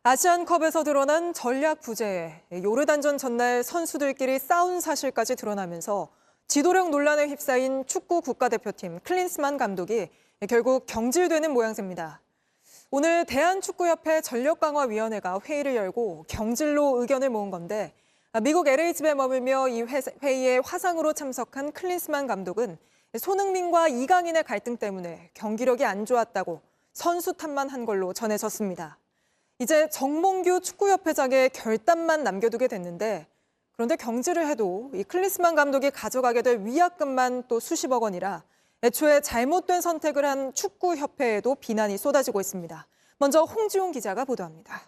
아시안컵에서 드러난 전략 부재에 요르단전 전날 선수들끼리 싸운 사실까지 드러나면서 지도력 논란에 휩싸인 축구 국가대표팀 클린스만 감독이 결국 경질되는 모양새입니다. 오늘 대한축구협회 전력강화위원회가 회의를 열고 경질로 의견을 모은 건데 미국 LA집에 머물며 이 회의에 화상으로 참석한 클린스만 감독은 손흥민과 이강인의 갈등 때문에 경기력이 안 좋았다고 선수 탓만 한 걸로 전해졌습니다. 이제 정몽규 축구협회장의 결단만 남겨두게 됐는데 그런데 경질을 해도 이 클린스만 감독이 가져가게 될 위약금만 또 수십억 원이라 애초에 잘못된 선택을 한 축구협회에도 비난이 쏟아지고 있습니다. 먼저 홍지용 기자가 보도합니다.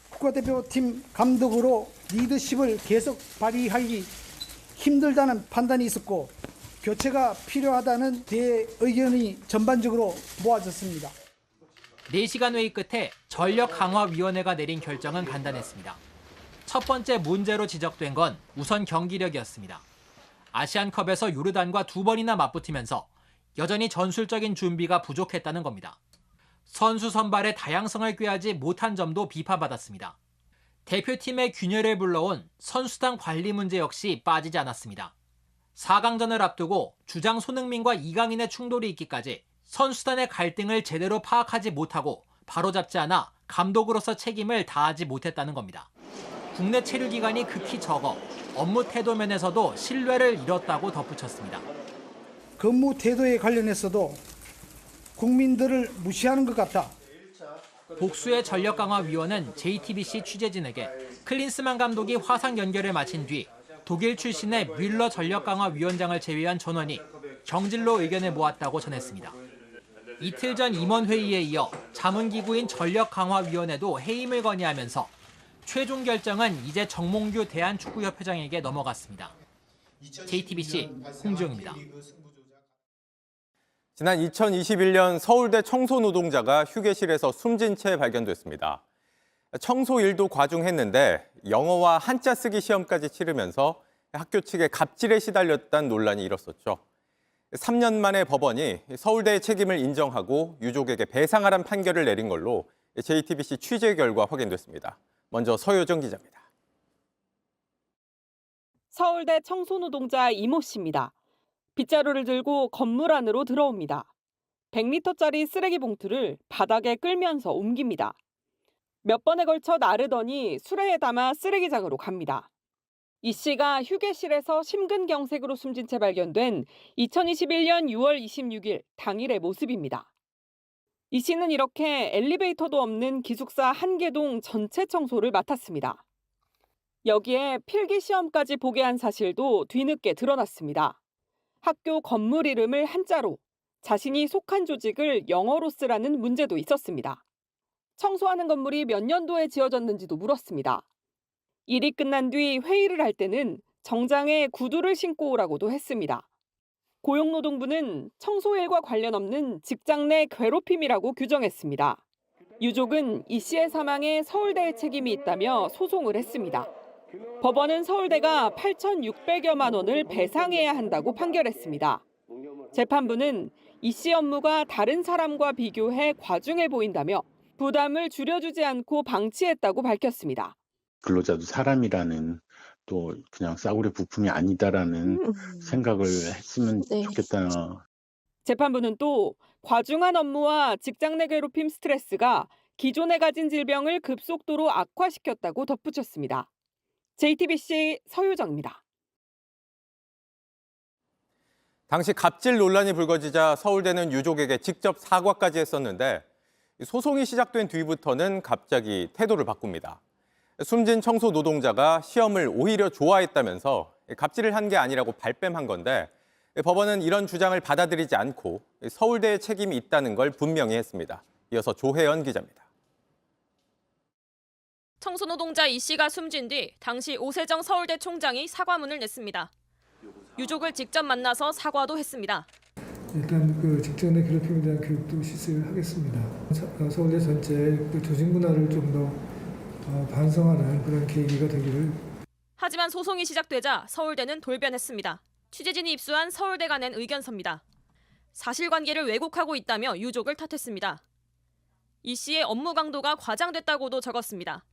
국가대표팀 감독으로 리더십을 계속 발휘하기 힘들다는 판단이 있었고 교체가 필요하다는 대의견이 전반적으로 모아졌습니다. 4시간 회의 끝에 전력강화위원회가 내린 결정은 간단했습니다. 첫 번째 문제로 지적된 건 우선 경기력이었습니다. 아시안컵에서 요르단과 2번이나 맞붙으면서 여전히 전술적인 준비가 부족했다는 겁니다. 선수 선발의 다양성을 꾀하지 못한 점도 비판받았습니다. 대표팀의 균열을 불러온 선수단 관리 문제 역시 빠지지 않았습니다. 4강전을 앞두고 주장 손흥민과 이강인의 충돌이 있기까지 선수단의 갈등을 제대로 파악하지 못하고 바로잡지 않아 감독으로서 책임을 다하지 못했다는 겁니다. 국내 체류 기간이 극히 적어 업무 태도 면에서도 신뢰를 잃었다고 덧붙였습니다. 근무 태도에 관련해서도 국민들을 무시하는 것 같다. 복수의 전력강화위원은 JTBC 취재진에게 클린스만 감독이 화상 연결을 마친 뒤 독일 출신의 뮬러 전력강화위원장을 제외한 전원이 경질로 의견을 모았다고 전했습니다. 이틀 전 임원회의에 이어 자문기구인 전력강화위원회도 해임을 건의하면서 최종 결정은 이제 정몽규 대한축구협회장에게 넘어갔습니다. JTBC 홍지용입니다. 지난 2021년 서울대 청소노동자가 휴게실에서 숨진 채 발견됐습니다. 청소 일도 과중했는데 영어와 한자 쓰기 시험까지 치르면서 학교 측에 갑질에 시달렸다는 논란이 일었었죠. 3년 만에 법원이 서울대의 책임을 인정하고 유족에게 배상하라는 판결을 내린 걸로 JTBC 취재 결과 확인됐습니다. 먼저 서효정 기자입니다. 서울대 청소노동자 이모 씨입니다. 빗자루를 들고 건물 안으로 들어옵니다. 100리터짜리 쓰레기 봉투를 바닥에 끌면서 옮깁니다. 몇 번에 걸쳐 나르더니 수레에 담아 쓰레기장으로 갑니다. 이 씨가 휴게실에서 심근경색으로 숨진 채 발견된 2021년 6월 26일 당일의 모습입니다. 이 씨는 이렇게 엘리베이터도 없는 기숙사 한개동 전체 청소를 맡았습니다. 여기에 필기 시험까지 보게 한 사실도 뒤늦게 드러났습니다. 학교 건물 이름을 한자로, 자신이 속한 조직을 영어로 쓰라는 문제도 있었습니다. 청소하는 건물이 몇 년도에 지어졌는지도 물었습니다. 일이 끝난 뒤 회의를 할 때는 정장에 구두를 신고 오라고도 했습니다. 고용노동부는 청소일과 관련 없는 직장 내 괴롭힘이라고 규정했습니다. 유족은 이 씨의 사망에 서울대의 책임이 있다며 소송을 했습니다. 법원은 서울대가 8,600여만 원을 배상해야 한다고 판결했습니다. 재판부는 이 씨 업무가 다른 사람과 비교해 과중해 보인다며 부담을 줄여주지 않고 방치했다고 밝혔습니다. 근로자도 사람이라는 또 그냥 싸구려 부품이 아니다라는 생각을 했으면 좋겠다. 재판부는 또 과중한 업무와 직장 내 괴롭힘 스트레스가 기존에 가진 질병을 급속도로 악화시켰다고 덧붙였습니다. JTBC 서효정입니다. 당시 갑질 논란이 불거지자 서울대는 유족에게 직접 사과까지 했었는데 소송이 시작된 뒤부터는 갑자기 태도를 바꿉니다. 숨진 청소 노동자가 시험을 오히려 좋아했다면서 갑질을 한 게 아니라고 발뺌한 건데 법원은 이런 주장을 받아들이지 않고 서울대의 책임이 있다는 걸 분명히 했습니다. 이어서 조혜연 기자입니다. 청소노동자 이 씨가 숨진 뒤 당시 오세정 서울대 총장이 사과문을 냈습니다. 유족을 직접 만나서 사과도 했습니다. 일단 그 직장 내 괴롭힘에 대한 교육도 실시하겠습니다. 서울대 전체의 그 조직 문화를 좀 더 반성하는 그런 계기가 되기를. 하지만 소송이 시작되자 서울대는 돌변했습니다. 취재진이 입수한 서울대가 낸 의견서입니다. 사실관계를 왜곡하고 있다며 유족을 탓했습니다. 이 씨의 업무 강도가 과장됐다고도 적었습니다.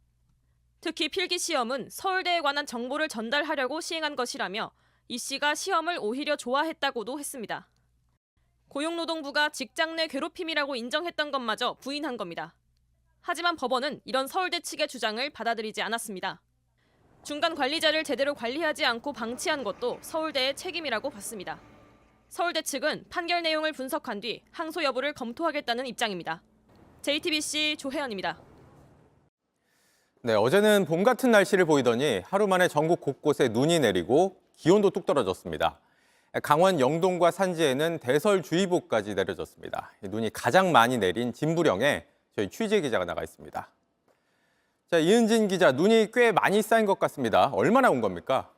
특히 필기 시험은 서울대에 관한 정보를 전달하려고 시행한 것이라며 이 씨가 시험을 오히려 좋아했다고도 했습니다. 고용노동부가 직장 내 괴롭힘이라고 인정했던 것마저 부인한 겁니다. 하지만 법원은 이런 서울대 측의 주장을 받아들이지 않았습니다. 중간 관리자를 제대로 관리하지 않고 방치한 것도 서울대의 책임이라고 봤습니다. 서울대 측은 판결 내용을 분석한 뒤 항소 여부를 검토하겠다는 입장입니다. JTBC 조혜연입니다. 네, 어제는 봄 같은 날씨를 보이더니 하루 만에 전국 곳곳에 눈이 내리고 기온도 뚝 떨어졌습니다. 강원 영동과 산지에는 대설주의보까지 내려졌습니다. 눈이 가장 많이 내린 진부령에 저희 취재 기자가 나가 있습니다. 자, 이은진 기자, 눈이 꽤 많이 쌓인 것 같습니다. 얼마나 온 겁니까?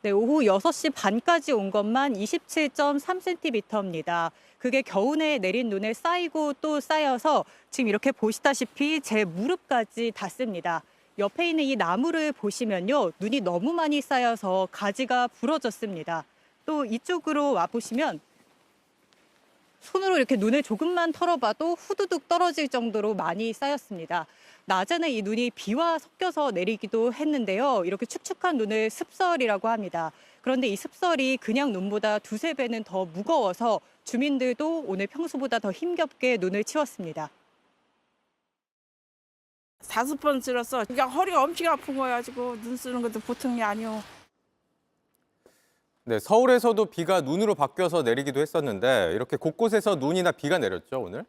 네, 오후 6시 반까지 온 것만 27.3cm입니다. 그게 겨우내 내린 눈에 쌓이고 또 쌓여서 지금 이렇게 보시다시피 제 무릎까지 닿습니다. 옆에 있는 이 나무를 보시면요, 눈이 너무 많이 쌓여서 가지가 부러졌습니다. 또 이쪽으로 와보시면 손으로 이렇게 눈을 조금만 털어봐도 후두둑 떨어질 정도로 많이 쌓였습니다. 낮에는 이 눈이 비와 섞여서 내리기도 했는데요. 이렇게 축축한 눈을 습설이라고 합니다. 그런데 이 습설이 그냥 눈보다 두세 배는 더 무거워서 주민들도 오늘 평소보다 더 힘겹게 눈을 치웠습니다. 5번 쓸었어. 그러니까 허리가 엄청 아픈 거야 가지고 눈 쓰는 것도 보통이 아니오. 네, 서울에서도 비가 눈으로 바뀌어서 내리기도 했었는데 이렇게 곳곳에서 눈이나 비가 내렸죠, 오늘?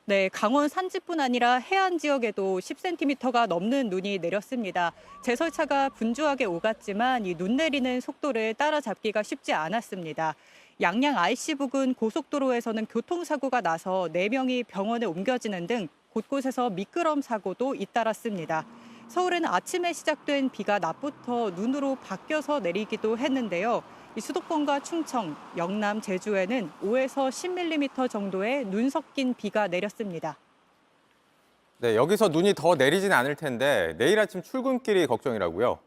네, 강원 산지뿐 아니라 해안 지역에도 10cm가 넘는 눈이 내렸습니다. 제설차가 분주하게 오갔지만 이 눈 내리는 속도를 따라잡기가 쉽지 않았습니다. 양양 IC 부근 고속도로에서는 교통사고가 나서 4명이 병원에 옮겨지는 등 곳곳에서 미끄럼 사고도 잇따랐습니다. 서울에는 아침에 시작된 비가 낮부터 눈으로 바뀌어서 내리기도 했는데요. 이 수도권과 충청, 영남, 제주에는 5에서 10mm 정도의 눈 섞인 비가 내렸습니다. 네, 여기서 눈이 더 내리진 않을 텐데 내일 아침 출근길이 걱정이라고요.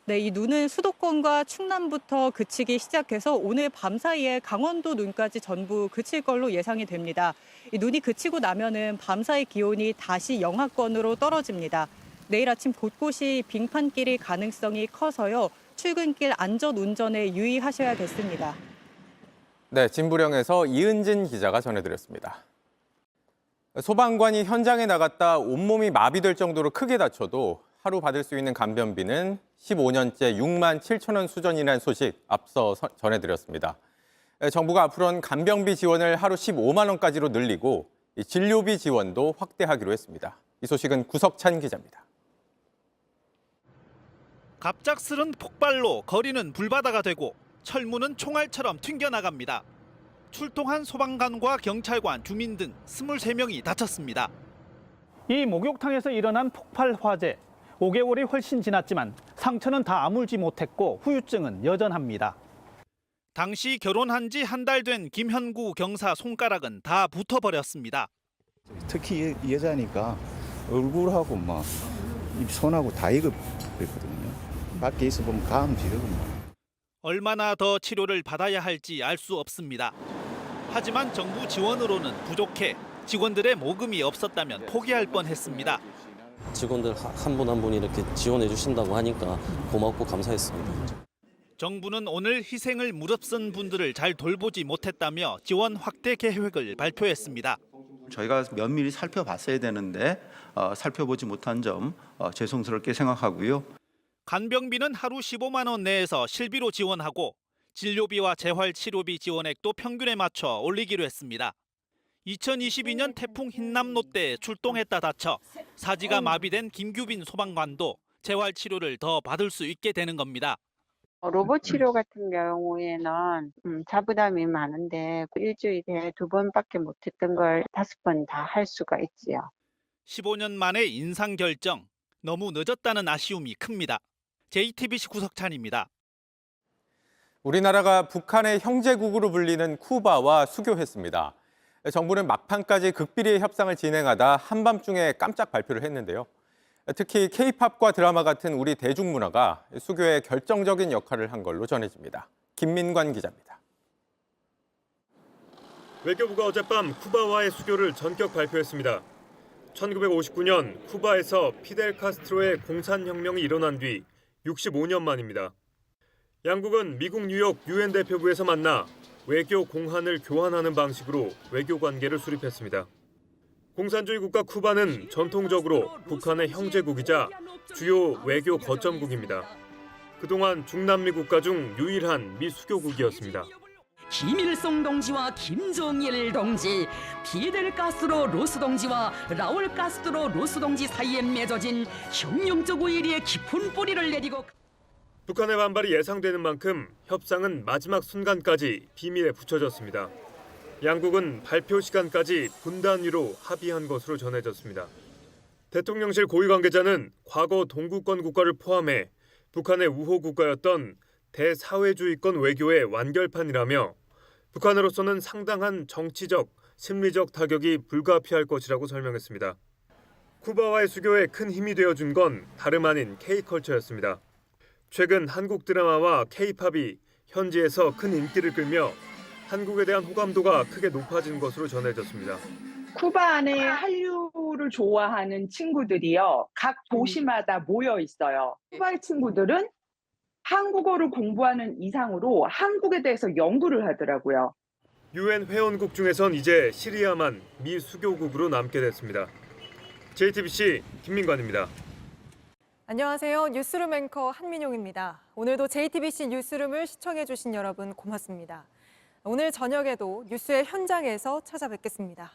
네, 이 눈은 수도권과 충남부터 그치기 시작해서 오늘 밤 사이에 강원도 눈까지 전부 그칠 걸로 예상이 됩니다. 이 눈이 그치고 나면은 밤 사이 기온이 다시 영하권으로 떨어집니다. 내일 아침 곳곳이 빙판길일 가능성이 커서요. 출근길 안전 운전에 유의하셔야겠습니다. 네, 진부령에서 이은진 기자가 전해드렸습니다. 소방관이 현장에 나갔다 온몸이 마비될 정도로 크게 다쳐도 하루 받을 수 있는 간병비는 15년째 6만 7천 원 수준이라는 소식 앞서 전해드렸습니다. 정부가 앞으로는 간병비 지원을 하루 15만 원까지로 늘리고 진료비 지원도 확대하기로 했습니다. 이 소식은 구석찬 기자입니다. 갑작스런 폭발로 거리는 불바다가 되고 철문은 총알처럼 튕겨나갑니다. 출동한 소방관과 경찰관, 주민 등 23명이 다쳤습니다. 이 목욕탕에서 일어난 폭발 화재. 5개월이 훨씬 지났지만 상처는 다 아물지 못했고 후유증은 여전합니다. 당시 결혼한 지 한 달 된 김현구 경사 손가락은 다 붙어버렸습니다. 특히 여자니까 얼굴하고 막 손하고 다 익어버렸거든요. 밖에 있어 보면 가음 지르거든요. 얼마나 더 치료를 받아야 할지 알 수 없습니다. 하지만 정부 지원으로는 부족해 직원들의 모금이 없었다면 포기할 뻔했습니다. 직원들 한 분 한 분이 이렇게 지원해 주신다고 하니까 고맙고 감사했습니다. 정부는 오늘 희생을 무릅쓴 분들을 잘 돌보지 못했다며 지원 확대 계획을 발표했습니다. 저희가 면밀히 살펴봤어야 되는데 살펴보지 못한 점 죄송스럽게 생각하고요. 간병비는 하루 15만 원 내에서 실비로 지원하고 진료비와 재활치료비 지원액도 평균에 맞춰 올리기로 했습니다. 2022년 태풍 흰남노 때 출동했다 다쳐 사지가 마비된 김규빈 소방관도 재활치료를 더 받을 수 있게 되는 겁니다. 로봇 치료 같은 경우에는 자부담이 많은데 일주일에 2번밖에 못했던 걸 5번 다 할 수가 있지요. 15년 만에 인상 결정, 너무 늦었다는 아쉬움이 큽니다. JTBC 구석찬입니다. 우리나라가 북한의 형제국으로 불리는 쿠바와 수교했습니다. 정부는 막판까지 극비리의 협상을 진행하다 한밤중에 깜짝 발표를 했는데요. 특히 K-팝과 드라마 같은 우리 대중문화가 수교에 결정적인 역할을 한 걸로 전해집니다. 김민관 기자입니다. 외교부가 어젯밤 쿠바와의 수교를 전격 발표했습니다. 1959년 쿠바에서 피델 카스트로의 공산혁명이 일어난 뒤 65년 만입니다. 양국은 미국 뉴욕 유엔 대표부에서 만나 외교 공한을 교환하는 방식으로 외교 관계를 수립했습니다. 공산주의 국가 쿠바는 전통적으로 북한의 형제국이자 주요 외교 거점국입니다. 그동안 중남미 국가 중 유일한 미수교국이었습니다. 김일성 동지와 김정일 동지, 피델 카스트로 로스 동지와 라울 카스트로 로스 동지 사이에 맺어진 혁명적 우애의 깊은 뿌리를 내리고 북한의 반발이 예상되는 만큼 협상은 마지막 순간까지 비밀에 붙여졌습니다. 양국은 발표 시간까지 분단위로 합의한 것으로 전해졌습니다. 대통령실 고위 관계자는 과거 동구권 국가를 포함해 북한의 우호 국가였던 대사회주의권 외교의 완결판이라며 북한으로서는 상당한 정치적, 심리적 타격이 불가피할 것이라고 설명했습니다. 쿠바와의 수교에 큰 힘이 되어준 건 다름 아닌 K컬처였습니다. 최근 한국 드라마와 K-팝이 현지에서 큰 인기를 끌며 한국에 대한 호감도가 크게 높아진 것으로 전해졌습니다. 쿠바 안에 한류를 좋아하는 친구들이요. 각 도시마다 모여 있어요. 쿠바의 친구들은 한국어를 공부하는 이상으로 한국에 대해서 연구를 하더라고요. 유엔 회원국 중에선 이제 시리아만 미수교국으로 남게 됐습니다. JTBC 김민관입니다. 안녕하세요. 뉴스룸 앵커 한민용입니다. 오늘도 JTBC 뉴스룸을 시청해주신 여러분 고맙습니다. 오늘 저녁에도 뉴스의 현장에서 찾아뵙겠습니다.